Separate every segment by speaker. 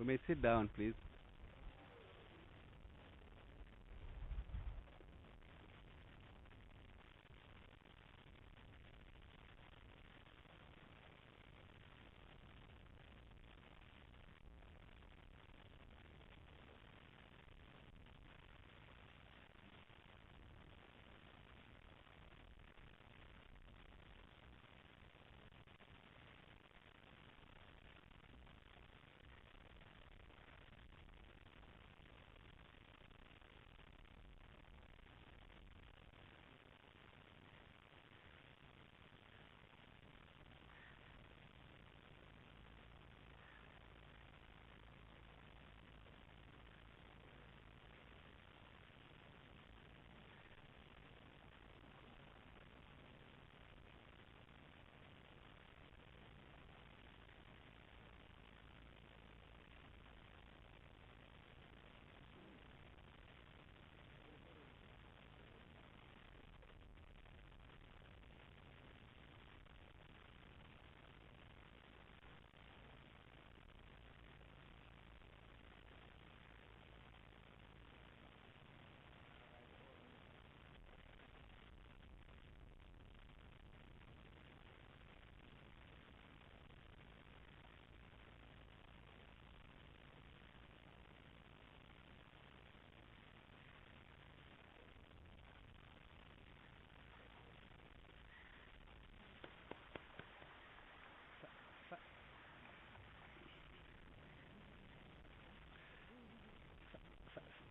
Speaker 1: We may sit down, please.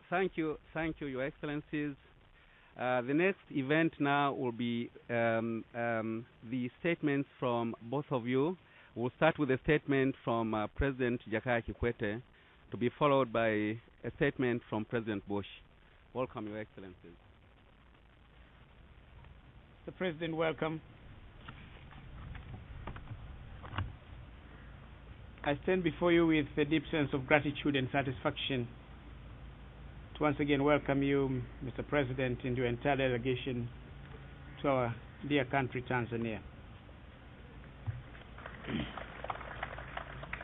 Speaker 1: Thank you, Your Excellencies. The next event now will be the statements from both of you. We'll start with a statement from President Jakaya Kikwete, to be followed by a statement from President Bush. Welcome, Your Excellencies.
Speaker 2: Mr. President, welcome. I stand before you with a deep sense of gratitude and satisfaction to once again welcome you, Mr. President, and your entire delegation to our dear country, Tanzania.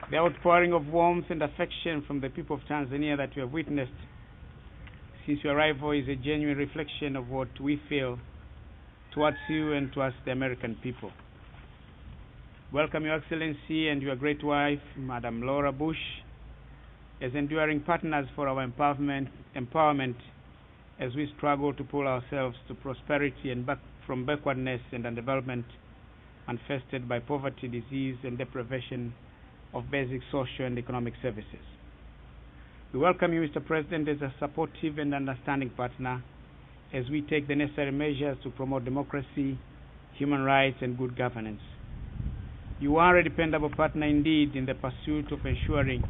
Speaker 2: The outpouring of warmth and affection from the people of Tanzania that we have witnessed since your arrival is a genuine reflection of what we feel towards you and towards the American people. Welcome, Your Excellency, and your great wife, Madam Laura Bush, as enduring partners for our empowerment as we struggle to pull ourselves to prosperity and back from backwardness and underdevelopment manifested by poverty, disease, and deprivation of basic social and economic services. We welcome you, Mr. President, as a supportive and understanding partner as we take the necessary measures to promote democracy, human rights, and good governance. You are a dependable partner indeed in the pursuit of ensuring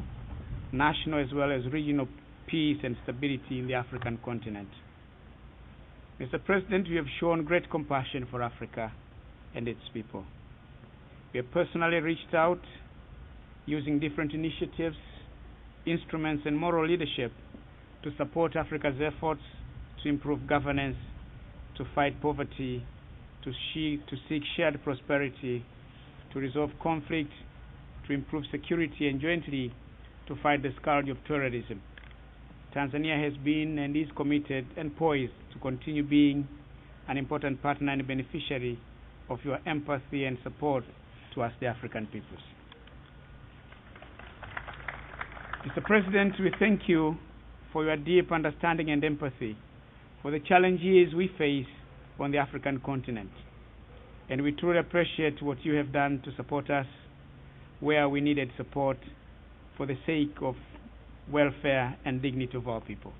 Speaker 2: national as well as regional peace and stability in the African continent. Mr. President, we have shown great compassion for Africa and its people. We have personally reached out using different initiatives, instruments, and moral leadership to support Africa's efforts to improve governance, to fight poverty, to seek shared prosperity, to resolve conflict, to improve security, and jointly to fight the scourge of terrorism. Tanzania has been and is committed and poised to continue being an important partner and beneficiary of your empathy and support towards the African peoples. Mr. President, we thank you for your deep understanding and empathy for the challenges we face on the African continent. And we truly appreciate what you have done to support us where we needed support for the sake of welfare and dignity of our people.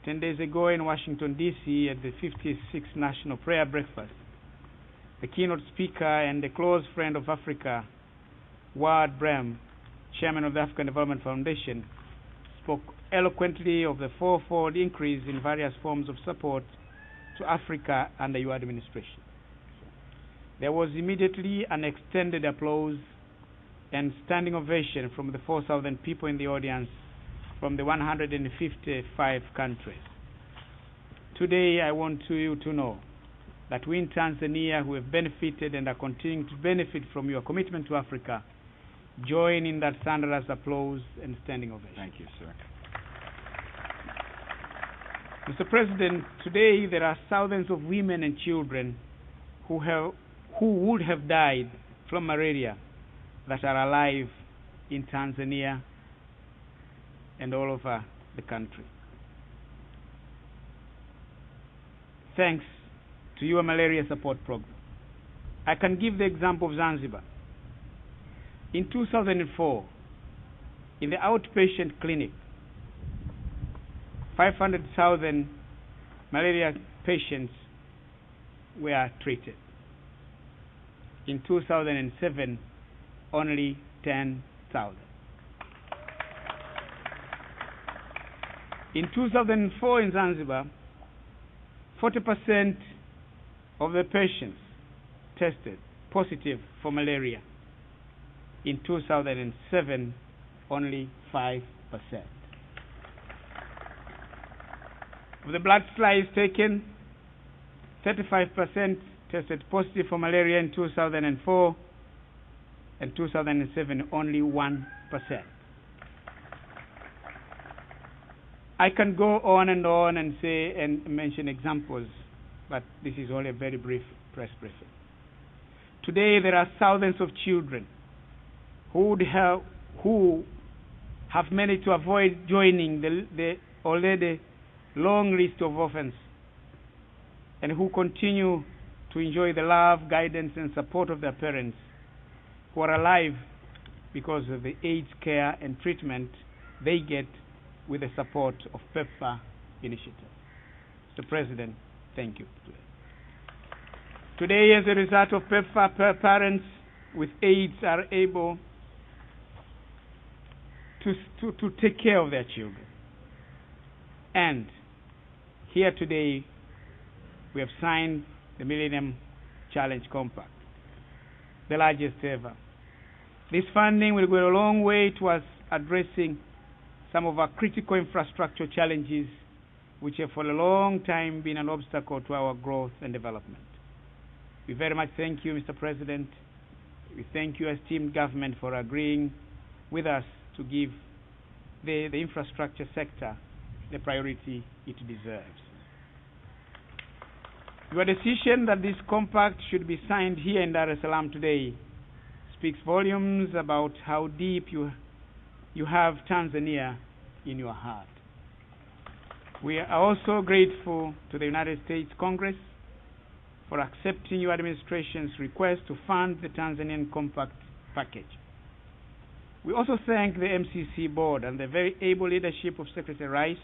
Speaker 2: 10 days ago in Washington, D.C., at the 56th National Prayer Breakfast, the keynote speaker and a close friend of Africa, Ward Brem, chairman of the African Development Foundation, spoke eloquently of the fourfold increase in various forms of support to Africa under your administration. There was immediately an extended applause and standing ovation from the 4,000 people in the audience from the 155 countries. Today, I want you to know that we in Tanzania, who have benefited and are continuing to benefit from your commitment to Africa, join in that thunderous applause and standing ovation.
Speaker 3: Thank you, sir.
Speaker 2: Mr. President, today there are thousands of women and children who would have died from malaria that are alive in Tanzania and all over the country. Thanks to your malaria support program. I can give the example of Zanzibar. In 2004, in the outpatient clinic, 500,000 malaria patients were treated. In 2007, only 10,000. In 2004 in Zanzibar, 40% of the patients tested positive for malaria. In 2007, only 5%. Of the blood slides taken, 35% tested positive for malaria in 2004, and 2007, only 1%. I can go on and say and mention examples, but this is only a very brief press briefing. Today, there are thousands of children who have managed to avoid joining the already long list of orphans, and who continue to enjoy the love, guidance, and support of their parents, who are alive because of the AIDS care and treatment they get with the support of PEPFAR initiative. Mr. President, thank you. Today, as a result of PEPFAR, parents with AIDS are able to take care of their children. And here today, we have signed the Millennium Challenge Compact, the largest ever. This funding will go a long way towards addressing some of our critical infrastructure challenges, which have for a long time been an obstacle to our growth and development. We very much thank you, Mr. President. We thank you, esteemed government, for agreeing with us to give the infrastructure sector the priority it deserves. Your decision that this compact should be signed here in Dar es Salaam today speaks volumes about how deep you have Tanzania in your heart. We are also grateful to the United States Congress for accepting your administration's request to fund the Tanzanian Compact package. We also thank the MCC board and the very able leadership of Secretary Rice.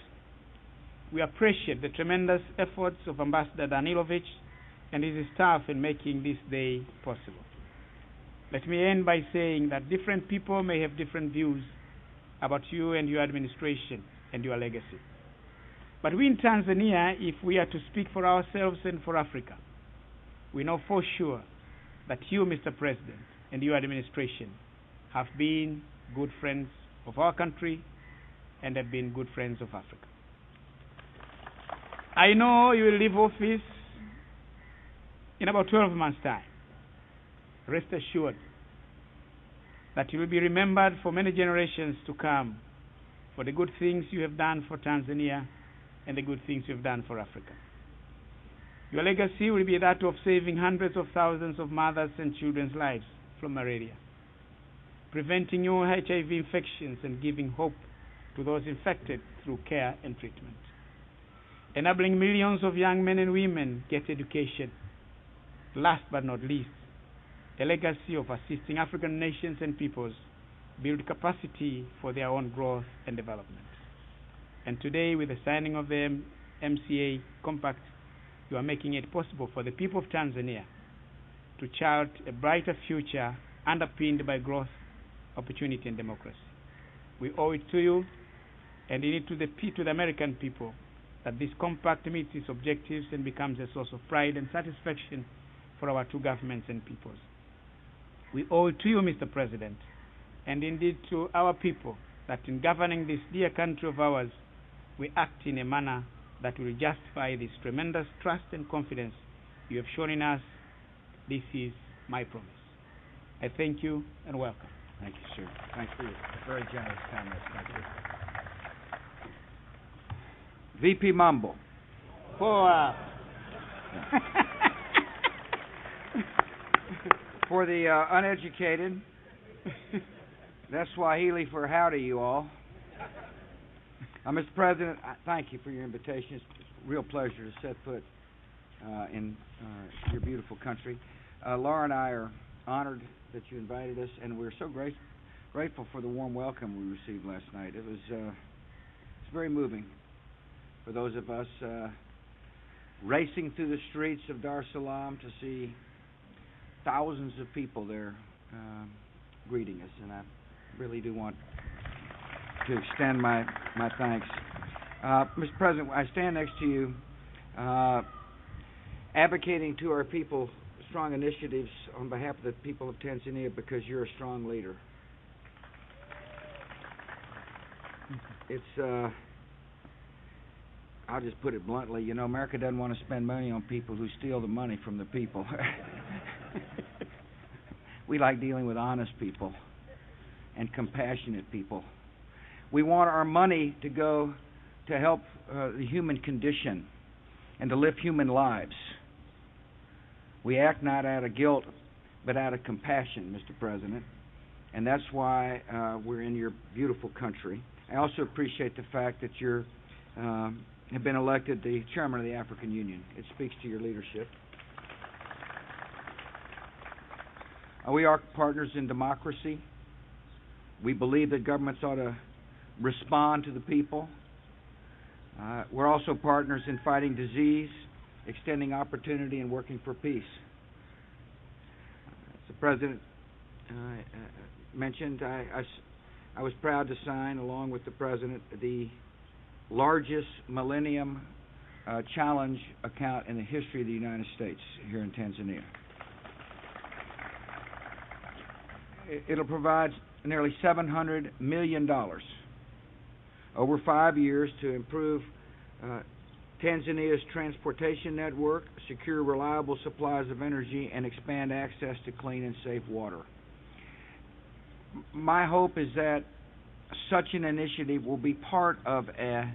Speaker 2: We appreciate the tremendous efforts of Ambassador Danilovich and his staff in making this day possible. Let me end by saying that different people may have different views about you and your administration and your legacy. But we in Tanzania, if we are to speak for ourselves and for Africa, we know for sure that you, Mr. President, and your administration have been good friends of our country and have been good friends of Africa. I know you will leave office in about 12 months' time. Rest assured that you will be remembered for many generations to come for the good things you have done for Tanzania and the good things you have done for Africa. Your legacy will be that of saving hundreds of thousands of mothers and children's lives from malaria, preventing new HIV infections and giving hope to those infected through care and treatment, enabling millions of young men and women get education. Last but not least, a legacy of assisting African nations and peoples build capacity for their own growth and development. And today, with the signing of the MCA Compact, you are making it possible for the people of Tanzania to chart a brighter future underpinned by growth, opportunity, and democracy. We owe it to you and in it to the American people that this compact meets its objectives and becomes a source of pride and satisfaction for our two governments and peoples. We owe it to you, Mr. President, and indeed to our people, that in governing this dear country of ours, we act in a manner that will justify this tremendous trust and confidence you have shown in us. This is my promise. I thank you and welcome.
Speaker 3: Thank you, sir. Thanks for your very generous comments. Thank you. VP Mambo.
Speaker 2: For
Speaker 3: For the uneducated, that's Swahili for howdy, you all. Mr. President, thank you for your invitation. It's a real pleasure to set foot in your beautiful country. Laura and I are honored that you invited us, and we're so grateful for the warm welcome we received last night. It was it's very moving for those of us racing through the streets of Dar es Salaam to see thousands of people there greeting us, and I really do want to extend my thanks. Mr. President, I stand next to you advocating to our people strong initiatives on behalf of the people of Tanzania because you're a strong leader. It's I'll just put it bluntly, you know, America doesn't want to spend money on people who steal the money from the people. We like dealing with honest people and compassionate people. We want our money to go to help the human condition and to lift human lives. We act not out of guilt, but out of compassion, Mr. President, and that's why we're in your beautiful country. I also appreciate the fact that you have been elected the chairman of the African Union. It speaks to your leadership. We are partners in democracy. We believe that governments ought to respond to the people. We're also partners in fighting disease, extending opportunity, and working for peace. As the President mentioned, I was proud to sign, along with the President, the largest Millennium Challenge account in the history of the United States here in Tanzania. It'll provide nearly $700 million over 5 years to improve Tanzania's transportation network, secure reliable supplies of energy, and expand access to clean and safe water. My hope is that such an initiative will be part of a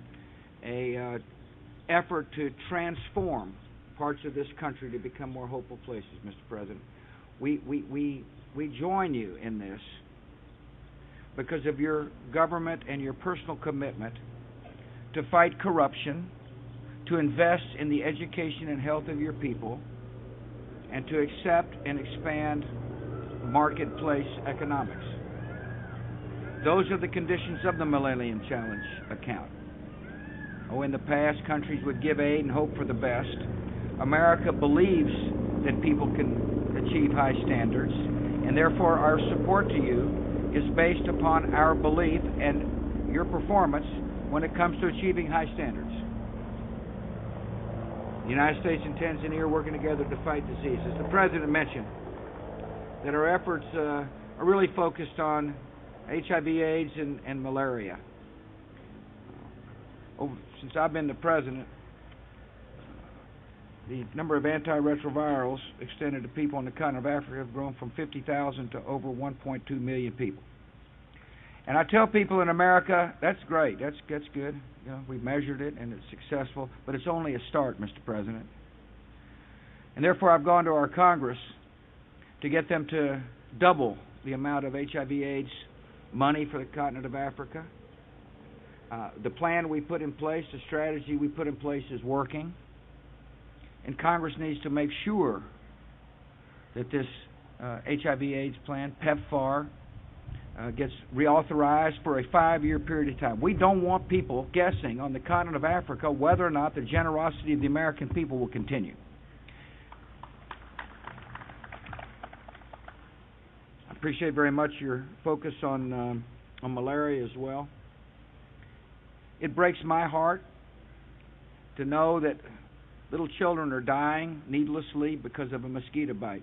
Speaker 3: effort to transform parts of this country to become more hopeful places, Mr. President. We join you in this because of your government and your personal commitment to fight corruption, to invest in the education and health of your people, and to accept and expand marketplace economics. Those are the conditions of the Millennium Challenge account. In the past, countries would give aid and hope for the best. America believes that people can achieve high standards, and therefore our support to you is based upon our belief and your performance when it comes to achieving high standards. The United States and Tanzania are working together to fight disease. As the President mentioned, that our efforts are really focused on HIV/AIDS and malaria. Since I've been the President, the number of antiretrovirals extended to people on the continent of Africa have grown from 50,000 to over 1.2 million people. And I tell people in America, that's great, that's good. You know, we've measured it and it's successful, but it's only a start, Mr. President. And therefore I've gone to our Congress to get them to double the amount of HIV/AIDS money for the continent of Africa. The plan we put in place, the strategy we put in place is working. And Congress needs to make sure that this HIV/AIDS plan, PEPFAR, gets reauthorized for a 5-year period of time. We don't want people guessing on the continent of Africa whether or not the generosity of the American people will continue. I appreciate very much your focus on malaria as well. It breaks my heart to know that little children are dying needlessly because of a mosquito bite.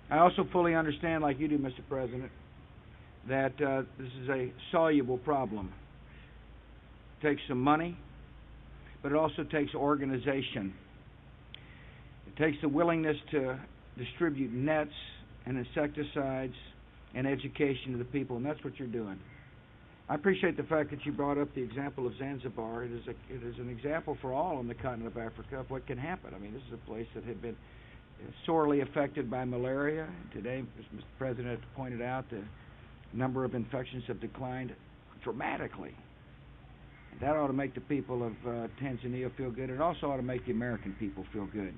Speaker 3: I also fully understand, like you do, Mr. President, that this is a soluble problem. It takes some money, but it also takes organization. It takes the willingness to distribute nets and insecticides and education of the people, and that's what you're doing. I appreciate the fact that you brought up the example of Zanzibar. It is an example for all on the continent of Africa of what can happen. I mean, this is a place that had been sorely affected by malaria. Today, as Mr. President pointed out, the number of infections have declined dramatically. That ought to make the people of Tanzania feel good. It also ought to make the American people feel good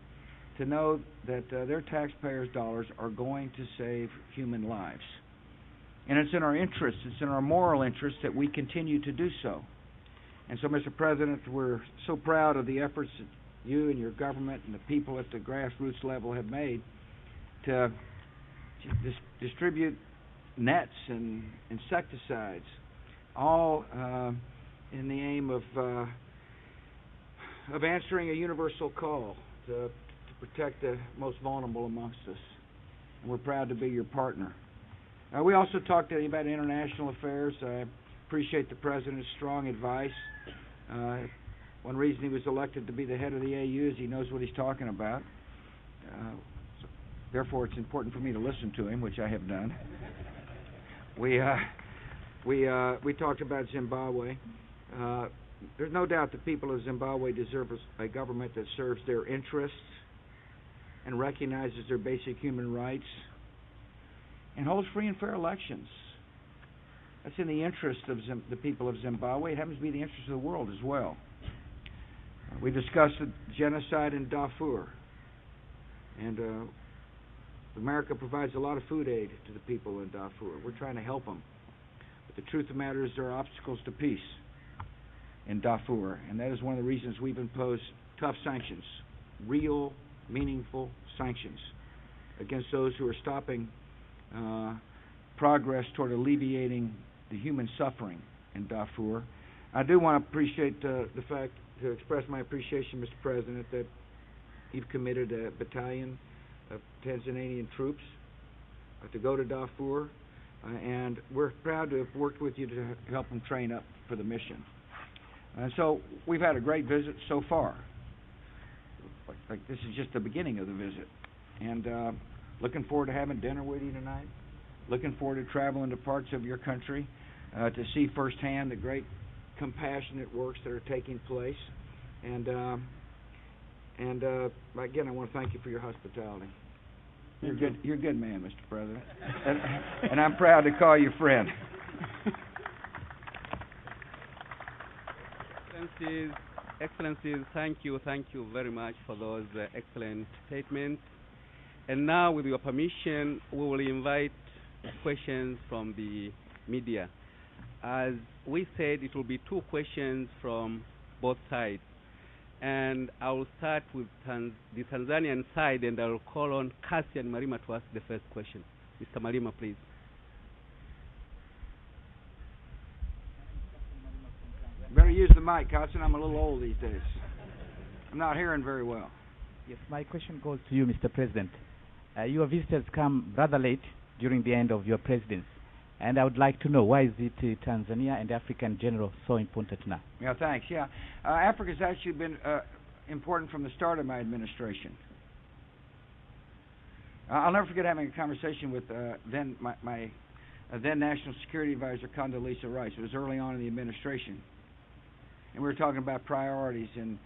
Speaker 3: to know that their taxpayers' dollars are going to save human lives. And it's in our interest, it's in our moral interest that we continue to do so. And so, Mr. President, we're so proud of the efforts that you and your government and the people at the grassroots level have made to distribute nets and insecticides, all in the aim of answering a universal call to protect the most vulnerable amongst us. And we're proud to be your partner. We also talked to you about international affairs. I appreciate the President's strong advice. One reason he was elected to be the head of the AU is he knows what he's talking about. Therefore, it's important for me to listen to him, which I have done. We talked about Zimbabwe. There's no doubt the people of Zimbabwe deserve a government that serves their interests and recognizes their basic human rights and holds free and fair elections. That's in the interest of the people of Zimbabwe. It happens to be the interest of the world as well. We discussed the genocide in Darfur, and America provides a lot of food aid to the people in Darfur. We're trying to help them. But the truth of the matter is there are obstacles to peace in Darfur, and that is one of the reasons we've imposed tough sanctions, real, meaningful sanctions against those who are stopping progress toward alleviating the human suffering in Darfur. I do want to appreciate the fact, to express my appreciation, Mr. President, that you've committed a battalion of Tanzanian troops to go to Darfur, and we're proud to have worked with you to help them train up for the mission. And so we've had a great visit so far. Like this is just the beginning of the visit. And looking forward to having dinner with you tonight. Looking forward to traveling to parts of your country to see firsthand the great compassionate works that are taking place. And again, I want to thank you for your hospitality. You're a good man, Mr. President. And I'm proud to call you friend.
Speaker 1: Excellencies, thank you very much for those excellent statements. And now, with your permission, we will invite questions from the media. As we said, it will be two questions from both sides. And I will start with the Tanzanian side, and I will call on Kasi and Malima to ask the first question. Mr. Malima, please.
Speaker 3: Better use the mic, Hudson. I'm a little old these days. I'm not hearing very well.
Speaker 4: Yes, my question goes to you, Mr. President. Your visitors come rather late during the end of your presidency, and I would like to know, why is it Tanzania and Africa in general so important now?
Speaker 3: Yeah, thanks. Yeah, Africa's actually been important from the start of my administration. I'll never forget having a conversation with then National Security Advisor Condoleezza Rice. It was early on in the administration. And we were talking about priorities and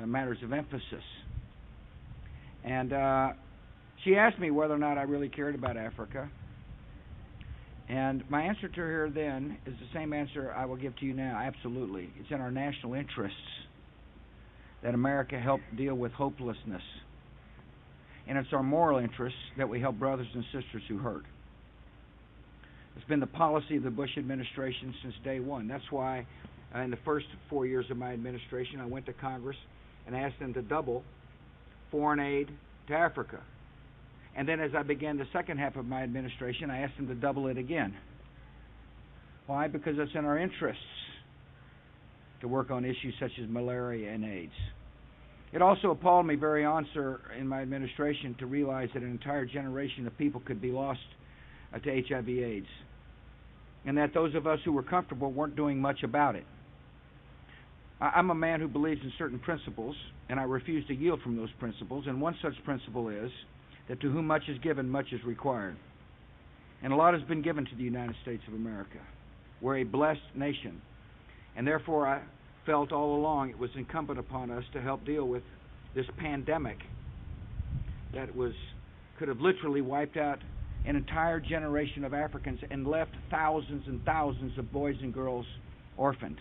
Speaker 3: matters of emphasis. And she asked me whether or not I really cared about Africa. And my answer to her then is the same answer I will give to you now. Absolutely. It's in our national interests that America help deal with hopelessness. And it's our moral interests that we help brothers and sisters who hurt. It's been the policy of the Bush administration since day one. That's why in the first 4 years of my administration, I went to Congress and asked them to double foreign aid to Africa. And then as I began the second half of my administration, I asked them to double it again. Why? Because it's in our interests to work on issues such as malaria and AIDS. It also appalled me very on, sir, in my administration to realize that an entire generation of people could be lost to HIV/AIDS, and that those of us who were comfortable weren't doing much about it. I'm a man who believes in certain principles, and I refuse to yield from those principles, and one such principle is that to whom much is given, much is required. And a lot has been given to the United States of America. We're a blessed nation. And therefore, I felt all along it was incumbent upon us to help deal with this pandemic that could have literally wiped out an entire generation of Africans and left thousands and thousands of boys and girls orphaned.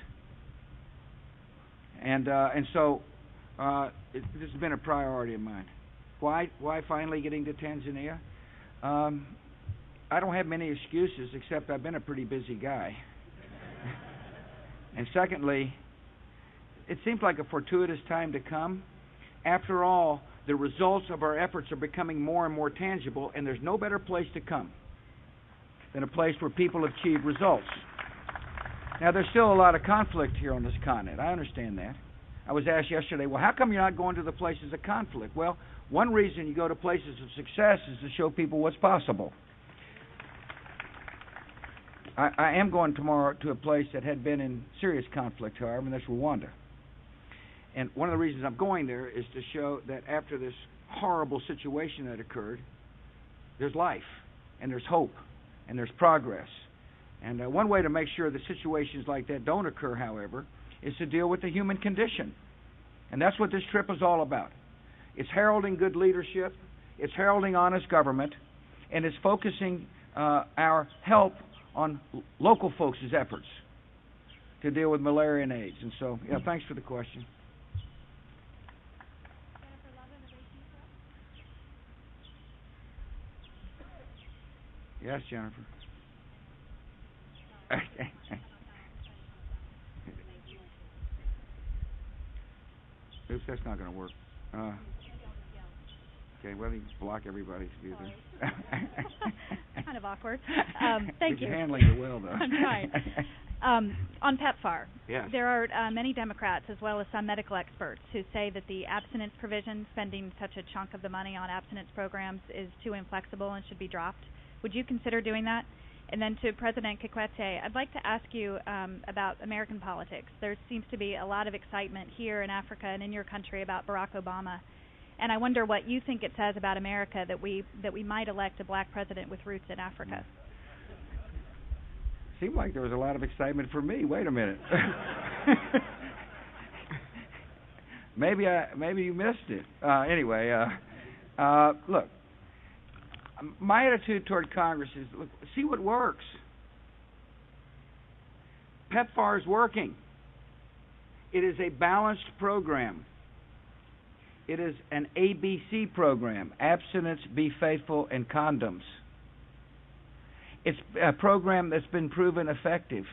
Speaker 3: And so this has been a priority of mine. Why finally getting to Tanzania? I don't have many excuses, except I've been a pretty busy guy. And secondly, it seems like a fortuitous time to come. After all, the results of our efforts are becoming more and more tangible, and there's no better place to come than a place where people achieve results. Now, there's still a lot of conflict here on this continent. I understand that. I was asked yesterday, well, how come you're not going to the places of conflict? Well, one reason you go to places of success is to show people what's possible. I am going tomorrow to a place that had been in serious conflict, however, and that's Rwanda. And one of the reasons I'm going there is to show that after this horrible situation that occurred, there's life, and there's hope, and there's progress. And one way to make sure that situations like that don't occur, however, is to deal with the human condition. And that's what this trip is all about. It's heralding good leadership, it's heralding honest government, and it's focusing our help on local folks' efforts to deal with malaria and AIDS. And so, yeah, thanks for the question. Yes, Jennifer. Oops, that's not going to work. Okay, well, you block everybody's view there.
Speaker 5: Kind of awkward. Thank you.
Speaker 3: You're handling it well, though.
Speaker 5: I'm trying. On PEPFAR,
Speaker 3: yes.
Speaker 5: There are many Democrats as well as some medical experts who say that the abstinence provision, spending such a chunk of the money on abstinence programs, is too inflexible and should be dropped. Would you consider doing that? And then to President Kikwete, I'd like to ask you about American politics. There seems to be a lot of excitement here in Africa and in your country about Barack Obama. And I wonder what you think it says about America that we might elect a black president with roots in Africa.
Speaker 3: Seemed like there was a lot of excitement for me. Wait a minute. Maybe you missed it. Anyway, look, my attitude toward Congress is, look, see what works. PEPFAR is working. It is a balanced program. It is an ABC program, abstinence, be faithful, and condoms. It's a program that's been proven effective.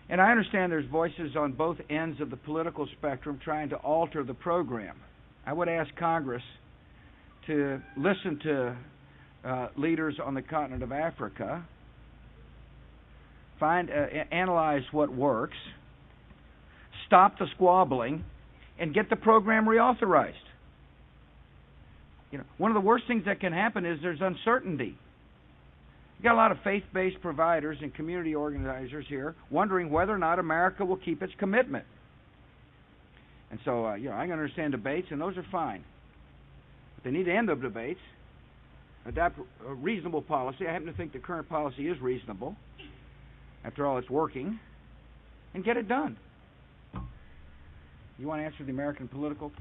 Speaker 3: And I understand there's voices on both ends of the political spectrum trying to alter the program. I would ask Congress to listen to leaders on the continent of Africa, analyze what works, stop the squabbling, and get the program reauthorized. You know, one of the worst things that can happen is there's uncertainty. You've got a lot of faith-based providers and community organizers here wondering whether or not America will keep its commitment. And so, I can understand debates, and those are fine. But they need to end the debates, adopt a reasonable policy. I happen to think the current policy is reasonable. After all, it's working. And get it done. You want to answer the American political?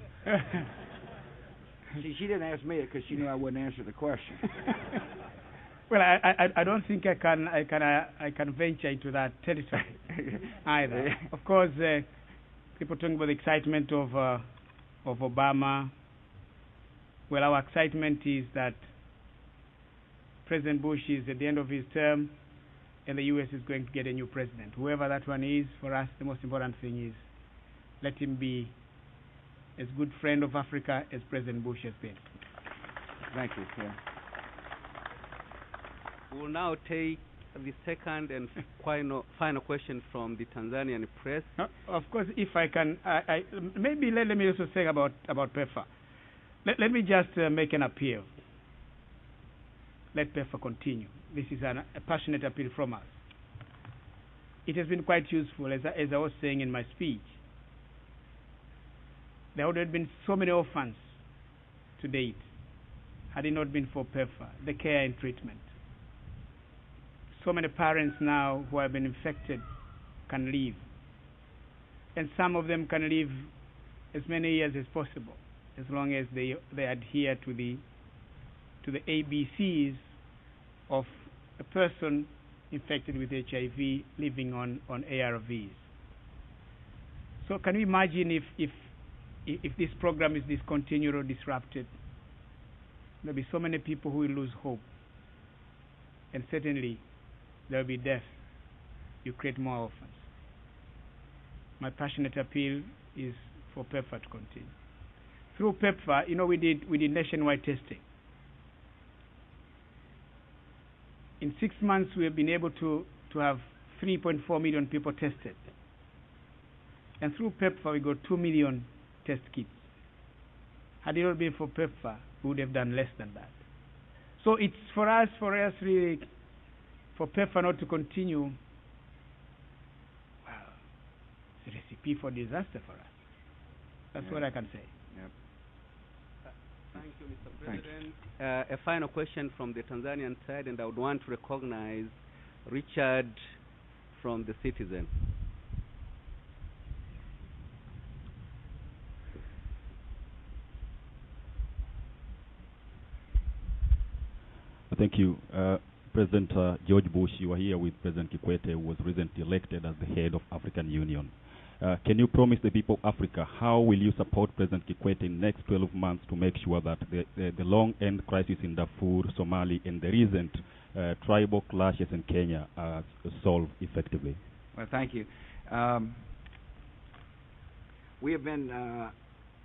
Speaker 3: See, she didn't ask me it because she knew I wouldn't answer the question.
Speaker 2: Well, I don't think I can venture into that territory either. Of course, people talking about the excitement of Obama. Well, our excitement is that President Bush is at the end of his term, and the U.S. is going to get a new president. Whoever that one is, for us, the most important thing is let him be as good friend of Africa as President Bush has been.
Speaker 3: Thank you, sir.
Speaker 1: We'll now take the second and final question from the Tanzanian press.
Speaker 2: Of course, if I can, maybe let me also say about PEPFAR. Let me just make an appeal. Let PEPFAR continue. This is a passionate appeal from us. It has been quite useful, as I was saying in my speech. There would have been so many orphans to date had it not been for PEPFAR, the care and treatment. So many parents now who have been infected can live. And some of them can live as many years as possible, as long as they adhere to the ABCs of a person infected with HIV living on ARVs. So can you imagine if this program is discontinued or disrupted? There'll be so many people who will lose hope. And certainly there'll be death. You create more orphans. My passionate appeal is for PEPFAR to continue. Through PEPFAR, we did nationwide testing. In 6 months, we have been able to have 3.4 million people tested. And through PEPFAR, we got 2 million test kits. Had it not been for PEPFAR, we would have done less than that. So it's for us really, for PEPFAR not to continue, well, it's a recipe for disaster for us. That's what I can say.
Speaker 3: Yep.
Speaker 1: Thank you, Mr. President. A final question from the Tanzanian side, and I would want to recognize Richard from the Citizen.
Speaker 6: Thank you. President George Bush, you are here with President Kikwete, who was recently elected as the head of African Union. Can you promise the people of Africa how will you support President Kikwete in the next 12 months to make sure that the long-end crisis in Darfur, Somalia, and the recent tribal clashes in Kenya are solved effectively?
Speaker 3: Well, thank you. We have been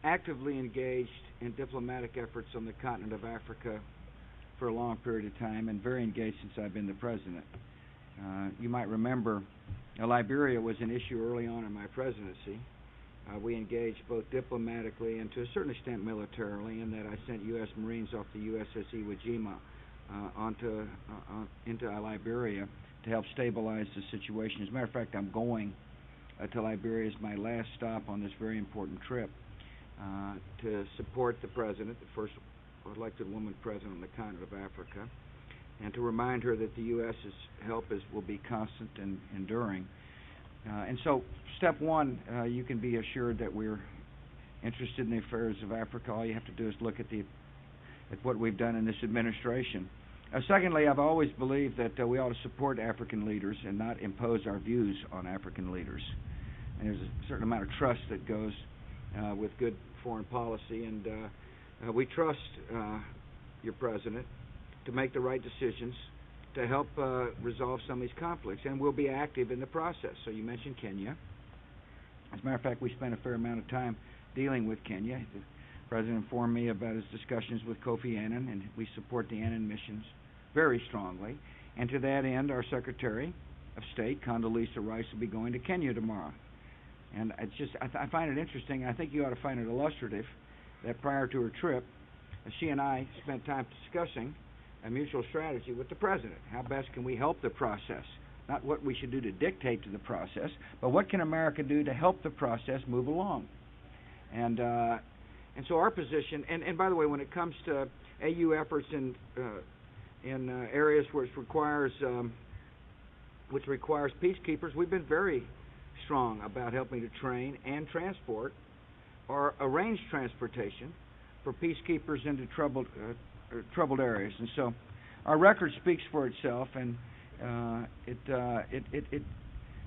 Speaker 3: actively engaged in diplomatic efforts on the continent of Africa for a long period of time, and very engaged since I've been the president. You might remember Liberia was an issue early on in my presidency. We engaged both diplomatically and to a certain extent militarily, in that I sent U.S. Marines off the USS Iwo Jima into Liberia to help stabilize the situation. As a matter of fact, I'm going to Liberia as my last stop on this very important trip to support the president, the first elected woman president on the continent of Africa, and to remind her that the U.S.'s help will be constant and enduring. And so, step one, you can be assured that we're interested in the affairs of Africa. All you have to do is look at what we've done in this administration. Secondly, I've always believed that we ought to support African leaders and not impose our views on African leaders. And there's a certain amount of trust that goes with good foreign policy, and we trust your president to make the right decisions to help resolve some of these conflicts, and we'll be active in the process. So you mentioned Kenya. As a matter of fact, we spent a fair amount of time dealing with Kenya. The president informed me about his discussions with Kofi Annan, and we support the Annan missions very strongly. And to that end, our Secretary of State, Condoleezza Rice, will be going to Kenya tomorrow. And it's just, I find it interesting. I think you ought to find it illustrative that prior to her trip, she and I spent time discussing a mutual strategy with the president. How best can we help the process? Not what we should do to dictate to the process, but what can America do to help the process move along? And so our position, and by the way, when it comes to AU efforts in areas where it requires peacekeepers, we've been very strong about helping to train and transport or arrange transportation for peacekeepers into troubled areas. And so our record speaks for itself, and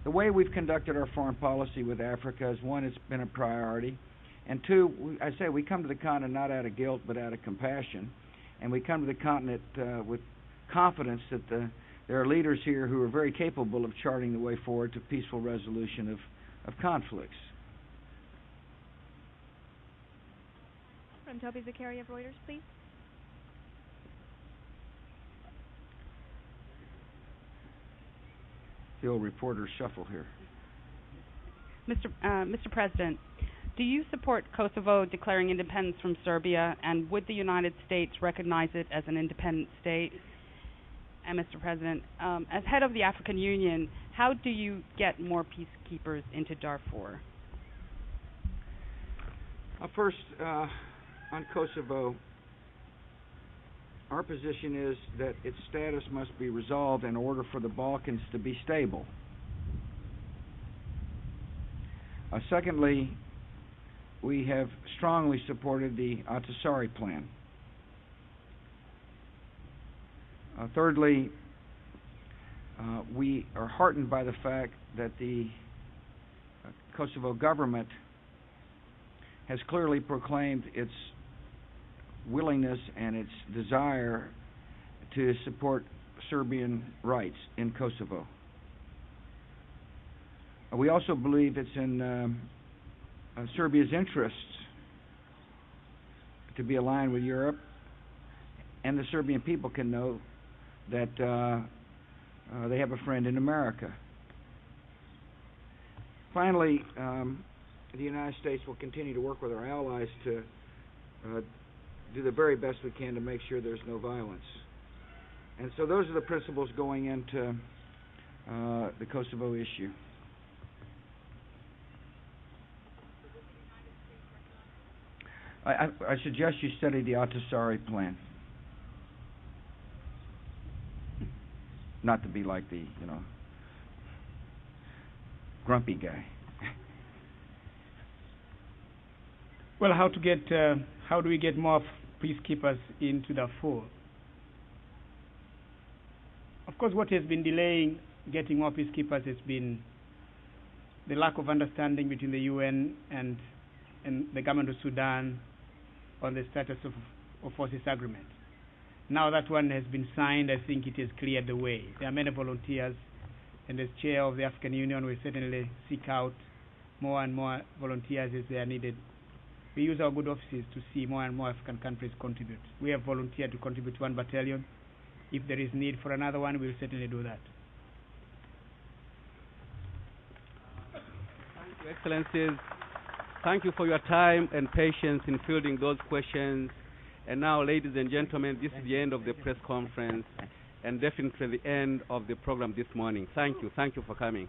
Speaker 3: the way we've conducted our foreign policy with Africa is, one, it's been a priority, and two, we come to the continent not out of guilt but out of compassion, and we come to the continent with confidence that there are leaders here who are very capable of charting the way forward to peaceful resolution of conflicts.
Speaker 5: From Toby Zakaria of Reuters, please.
Speaker 3: The old reporter shuffle here.
Speaker 7: Mr. President, do you support Kosovo declaring independence from Serbia, and would the United States recognize it as an independent state? And Mr. President, as head of the African Union, how do you get more peacekeepers into Darfur?
Speaker 3: First, on Kosovo, our position is that its status must be resolved in order for the Balkans to be stable. Secondly, we have strongly supported the Ahtisaari plan. Thirdly, we are heartened by the fact that the Kosovo government has clearly proclaimed its willingness and its desire to support Serbian rights in Kosovo. We also believe it's in Serbia's interests to be aligned with Europe, and the Serbian people can know that they have a friend in America. Finally, the United States will continue to work with our allies to do the very best we can to make sure there's no violence. And so those are the principles going into the Kosovo issue. I suggest you study the Ahtisaari plan. Not to be like the, grumpy guy.
Speaker 2: Well, how do we get more peacekeepers into Darfur? Of course, what has been delaying getting more peacekeepers has been the lack of understanding between the UN and the government of Sudan on the status of forces agreement. Now that one has been signed, I think it has cleared the way. There are many volunteers, and as chair of the African Union, we certainly seek out more and more volunteers as they are needed. We use our good offices to see more and more African countries contribute. We have volunteered to contribute to 1 battalion. If there is need for another one, we will certainly do that.
Speaker 1: Thank you, Excellencies. Thank you for your time and patience in fielding those questions. And now, ladies and gentlemen, this is the end of the press conference and definitely the end of the program this morning. Thank you. Thank you for coming.